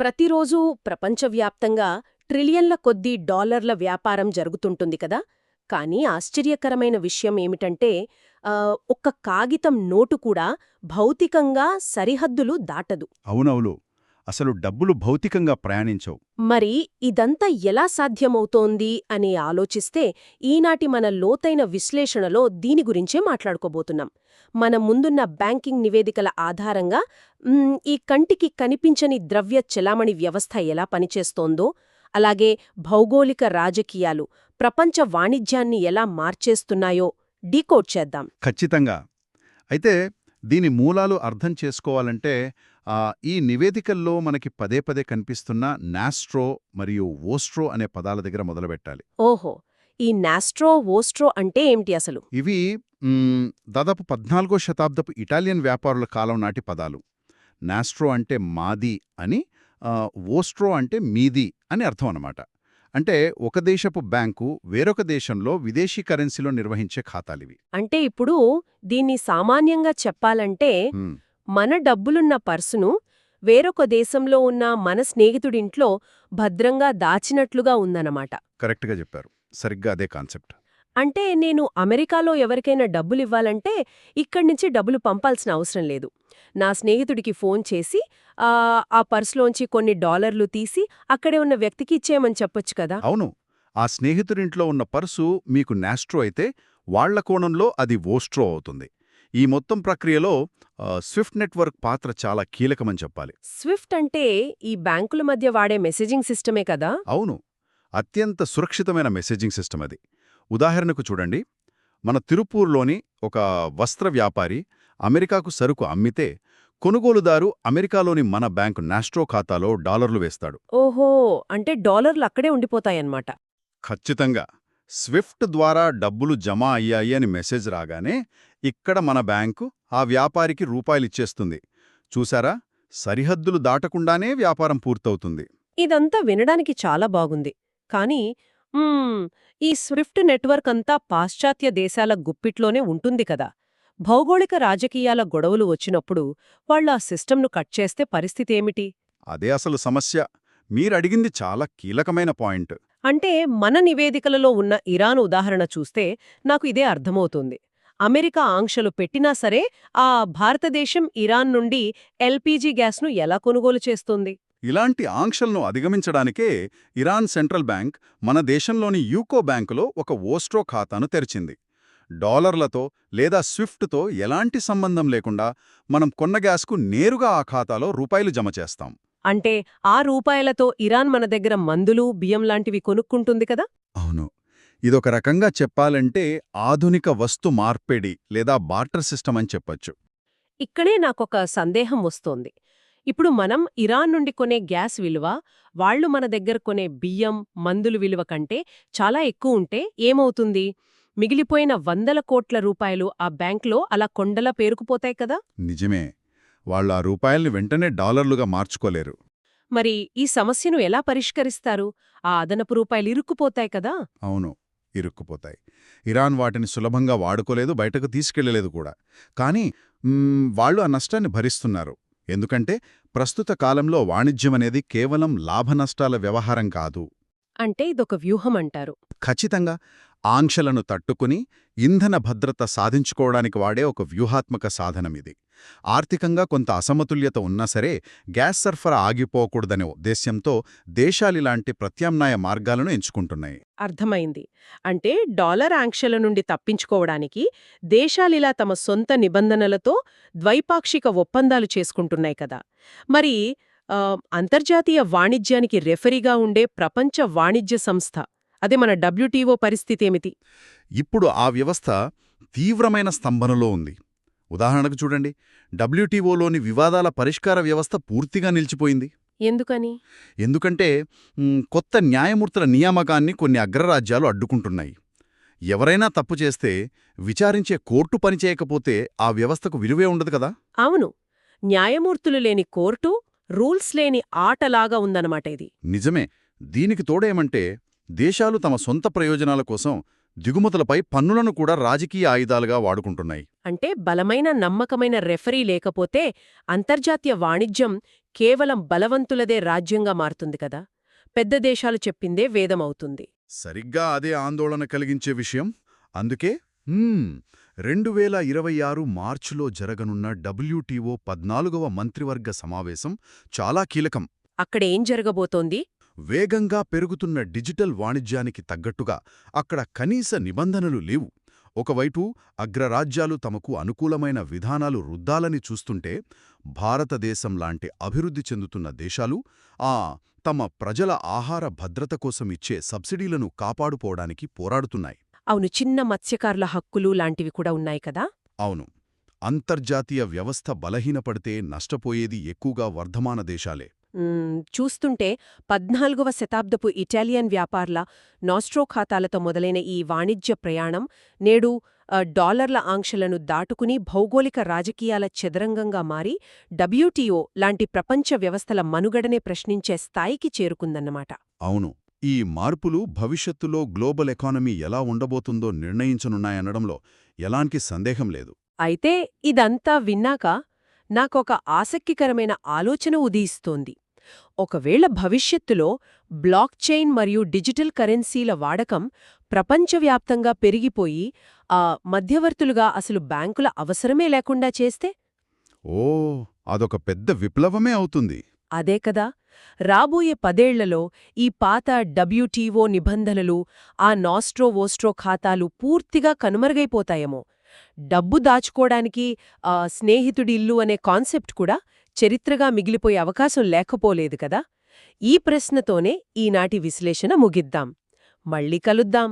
ప్రతిరోజూ ప్రపంచవ్యాప్తంగా ట్రిలియన్ల కొద్దీ డాలర్ల వ్యాపారం జరుగుతుంటుంది కదా. కానీ ఆశ్చర్యకరమైన విషయం ఏమిటంటే ఒక్క కాగితం నోటు కూడా భౌతికంగా సరిహద్దులు దాటదు. అవునవును. అసలు డబ్బులు భౌతికంగా ప్రయాణించవు. మరి ఇదంతా ఎలా సాధ్యమవుతోంది అని ఆలోచిస్తే ఈనాటి మన లోతైన విశ్లేషణలో దీని గురించే మాట్లాడుకోబోతున్నాం. మన ముందున్న బ్యాంకింగ్ నివేదికల ఆధారంగా ఈ కంటికి కనిపించని ద్రవ్య చెలామణి వ్యవస్థ ఎలా పనిచేస్తోందో, అలాగే భౌగోళిక రాజకీయాలు ప్రపంచ వాణిజ్యాన్ని ఎలా మార్చేస్తున్నాయో డీకోడ్ చేద్దాం. ఖచ్చితంగా. అయితే దీని మూలాలు అర్థం చేసుకోవాలంటే ఈ నివేదికల్లో మనకి పదే పదే కనిపిస్తున్న నాస్ట్రో మరియు ఓస్ట్రో అనే పదాల దగ్గర మొదలుపెట్టాలి. ఓహో, ఈ నాస్ట్రో ఓస్ట్రో అంటే ఏమిటి అసలు? ఇవి దాదాపు 14వ శతాబ్దపు ఇటాలియన్ వ్యాపారుల కాలం నాటి పదాలు. నాస్ట్రో అంటే మాది అని, ఓస్ట్రో అంటే మీది అని అర్థం అన్నమాట. అంటే ఒక దేశపు బ్యాంకు వేరొక దేశంలో విదేశీ కరెన్సీలో నిర్వహించే ఖాతాలివి. అంటే ఇప్పుడు దీన్ని సామాన్యంగా చెప్పాలంటే మన డబ్బులున్న పర్సును వేరొక దేశంలో ఉన్న మన స్నేహితుడింట్లో భద్రంగా దాచినట్లుగా ఉందన్నమాట. కరెక్ట్గా చెప్పారు. సరిగ్గా అదే కాన్సెప్ట్. అంటే నేను అమెరికాలో ఎవరికైనా డబ్బులివ్వాలంటే ఇక్కడ్నుంచి డబ్బులు పంపాల్సిన అవసరం లేదు. నా స్నేహితుడికి ఫోన్ చేసి ఆ పర్సులోంచి కొన్ని డాలర్లు తీసి అక్కడే ఉన్న వ్యక్తికి ఇచ్చేయమని చెప్పొచ్చు కదా. అవును. ఆ స్నేహితుడింట్లో ఉన్న పర్సు మీకు నాస్ట్రో అయితే వాళ్ల కోణంలో అది ఓస్ట్రో అవుతుంది. ఈ మొత్తం ప్రక్రియలో స్విఫ్ట్ నెట్వర్క్ పాత్ర చాలా కీలకమని చెప్పాలి. స్విఫ్ట్ అంటే ఈ బ్యాంకుల మధ్య వాడే మెసేజింగ్ సిస్టమే కదా. అవును. అత్యంత సురక్షితమైన మెసేజింగ్ సిస్టమ్ అది. ఉదాహరణకు చూడండి, మన తిరుపూర్లోని ఒక వస్త్ర వ్యాపారి అమెరికాకు సరుకు అమ్మితే కొనుగోలుదారు అమెరికాలోని మన బ్యాంకు నాస్ట్రో ఖాతాలో డాలర్లు వేస్తాడు. ఓహో, అంటే డాలర్లు అక్కడే ఉండిపోతాయన్నమాట. ఖచ్చితంగా. స్విఫ్ట్ ద్వారా డబ్బులు జమ అయ్యాయి అని మెసేజ్ రాగానే ఇక్కడ మన బ్యాంకు ఆ వ్యాపారికి రూపాయలిచ్చేస్తుంది. చూసారా, సరిహద్దులు దాటకుండానే వ్యాపారం పూర్తవుతుంది. ఇదంతా వినడానికి చాలా బాగుంది. కానీ ఈ స్విఫ్ట్ నెట్వర్క్ అంతా పాశ్చాత్య దేశాల గుప్పిట్లోనే ఉంటుంది కదా. భౌగోళిక రాజకీయాల గొడవలు వచ్చినప్పుడు వాళ్ళు ఆ సిస్టమ్ను కట్ చేస్తే పరిస్థితి ఏమిటి? అదే అసలు సమస్య. మీరడిగింది చాలా కీలకమైన పాయింట్. అంటే మన నివేదికలలో ఉన్న ఇరాన్ ఉదాహరణ చూస్తే నాకు ఇదే అర్థమవుతుంది. అమెరికా ఆంక్షలు పెట్టినా సరే ఆ భారతదేశం ఇరాన్ నుండి ఎల్పీజీ గ్యాస్ను ఎలా కొనుగోలు చేస్తుంది? ఇలాంటి ఆంక్షలను అధిగమించడానికే ఇరాన్ సెంట్రల్ బ్యాంక్ మన దేశంలోని యూకో బ్యాంకులో ఒక ఓస్ట్రో ఖాతాను తెరిచింది. డాలర్లతో లేదా స్విఫ్ట్తో ఎలాంటి సంబంధం లేకుండా మనం కొన్న గ్యాస్కు నేరుగా ఆ ఖాతాలో రూపాయలు జమ చేస్తాం. అంటే ఆ రూపాయలతో ఇరాన్ మన దగ్గర మందులు, బియ్యం లాంటివి కొనుక్కుంటుంది కదా. అవును. ఇదొక రకంగా చెప్పాలంటే ఆధునిక వస్తు మార్పిడి లేదా బార్టర్ సిస్టమ్ అని చెప్పొచ్చు. ఇక్కడే నాకొక సందేహం వస్తోంది. ఇప్పుడు మనం ఇరాన్ నుండి కొనే గ్యాస్ విలువ వాళ్లు మన దగ్గర కొనే బియ్యం, మందులు విలువ కంటే చాలా ఎక్కువ ఉంటే ఏమవుతుంది? మిగిలిపోయిన వందల కోట్ల రూపాయలు ఆ బ్యాంక్లో అలా కొండలా పేరుకుపోతాయి కదా. నిజమే. వాళ్ళు ఆ రూపాయల్ని వెంటనే డాలర్లుగా మార్చుకోలేరు. మరి ఈ సమస్యను ఎలా పరిష్కరిస్తారు? ఆ అదనపు రూపాయలు ఇరుక్కుపోతాయి కదా. అవును, ఇరుక్కుపోతాయి. ఇరాన్ వాటిని సులభంగా వాడుకోలేదు, బయటకు తీసుకెళ్లలేదు కూడా. కానీ వాళ్ళు ఆ నష్టాన్ని భరిస్తున్నారు. ఎందుకంటే ప్రస్తుత కాలంలో వాణిజ్యమనేది కేవలం లాభనష్టాల వ్యవహారం కాదు. అంటే ఇదొక వ్యూహం అంటారు. ఖచ్చితంగా. ఆంక్షలను తట్టుకుని ఇంధన భద్రత సాధించుకోవడానికి వాడే ఒక వ్యూహాత్మక సాధనమిది. ఆర్థికంగా కొంత అసమతుల్యత ఉన్నా సరే గ్యాస్ సరఫరా ఆగిపోకూడదనే ఉద్దేశ్యంతో దేశాలిలాంటి ప్రత్యామ్నాయ మార్గాలను ఎంచుకుంటున్నాయి. అర్థమైంది. అంటే డాలర్ ఆంక్షల నుండి తప్పించుకోవడానికి దేశాలిలా తమ సొంత నిబంధనలతో ద్వైపాక్షిక ఒప్పందాలు చేసుకుంటున్నాయి కదా. మరి అంతర్జాతీయ వాణిజ్యానికి రెఫరీగా ఉండే ప్రపంచ వాణిజ్య సంస్థ, అదే మన WTO పరిస్థితి ఏమిటి? ఇప్పుడు ఆ వ్యవస్థ తీవ్రమైన స్తంభనలో ఉంది. ఉదాహరణకు చూడండి, WTOలోని వివాదాల పరిష్కార వ్యవస్థ పూర్తిగా నిలిచిపోయింది. ఎందుకని? ఎందుకంటే కొత్త న్యాయమూర్తుల నియామకాన్ని కొన్ని అగ్రరాజ్యాలు అడ్డుకుంటున్నాయి. ఎవరైనా తప్పు చేస్తే విచారించే కోర్టు పనిచేయకపోతే ఆ వ్యవస్థకు విలువే ఉండదు కదా. అవును, న్యాయమూర్తులు లేని కోర్టు, రూల్స్ లేని ఆటలాగా ఉందన్నమాట ఇది. నిజమే. దీనికి తోడేమంటే దేశాలు తమ సొంత ప్రయోజనాల కోసం దిగుమతులపై పన్నులను కూడా రాజకీయ ఆయుధాలుగా వాడుకుంటున్నాయి. అంటే బలమైన నమ్మకమైన రెఫరీ లేకపోతే అంతర్జాతీయ వాణిజ్యం కేవలం బలవంతులదే రాజ్యంగా మారుతుంది కదా. పెద్ద దేశాలు చెప్పిందే వేదమవుతుంది. సరిగ్గా అదే ఆందోళన కలిగించే విషయం. అందుకే 2026 మార్చిలో జరగనున్న WTO 14వ మంత్రివర్గ సమావేశం చాలా కీలకం. అక్కడేం జరగబోతోంది? వేగంగా పెరుగుతున్న డిజిటల్ వాణిజ్యానికి తగ్గట్టుగా అక్కడ కనీస నిబంధనలు లేవు. ఒకవైపు అగ్రరాజ్యాలు తమకు అనుకూలమైన విధానాలు రుద్దాలని చూస్తుంటే, భారతదేశం లాంటి అభివృద్ధి చెందుతున్న దేశాలు తమ ప్రజల ఆహార భద్రత కోసం ఇచ్చే సబ్సిడీలను కాపాడుకోవడానికి పోరాడుతున్నాయి. అవును, చిన్న మత్స్యకారుల హక్కులు లాంటివి కూడా ఉన్నాయి కదా. అవును. అంతర్జాతీయ వ్యవస్థ బలహీనపడితే నష్టపోయేది ఎక్కువగా వర్ధమాన దేశాలే. చూస్తుంటే 14వ శతాబ్దపు ఇటాలియన్ వ్యాపారుల నాస్ట్రో ఖాతాలతో మొదలైన ఈ వాణిజ్య ప్రయాణం నేడు డాలర్ల ఆంక్షలను దాటుకుని భౌగోళిక రాజకీయాల చదరంగంగా మారి WTO లాంటి ప్రపంచ వ్యవస్థల మనుగడనే ప్రశ్నించే స్థాయికి చేరుకుందన్నమాట. అవును. ఈ మార్పులు భవిష్యత్తులో గ్లోబల్ ఎకానమీ ఎలా ఉండబోతుందో నిర్ణయించనున్నాయనడంలో ఎలాంటి సందేహం లేదు. అయితే ఇదంతా విన్నాక నాకొక ఆసక్తికరమైన ఆలోచన ఉదయిస్తోంది. ఒకవేళ భవిష్యత్తులో బ్లాక్ చైన్ మరియు డిజిటల్ కరెన్సీల వాడకం ప్రపంచవ్యాప్తంగా పెరిగిపోయి మధ్యవర్తులుగా అసలు బ్యాంకుల అవసరమే లేకుండా చేస్తే? అదొక పెద్ద విప్లవమే అవుతుంది. అదే కదా. రాబోయే 10 ఏళ్లలో ఈ పాత WTO నిబంధనలు, ఆ నాస్ట్రో వోస్ట్రో ఖాతాలు పూర్తిగా కనుమరుగైపోతాయేమో. డబ్బు దాచుకోవడానికి స్నేహితుడి ఇల్లు అనే కాన్సెప్ట్ కూడా చరిత్రగా మిగిలిపోయే అవకాశం లేకపోలేదు కదా. ఈ ప్రశ్నతోనే ఈనాటి విశ్లేషణ ముగిద్దాం. మళ్ళీ కలుద్దాం.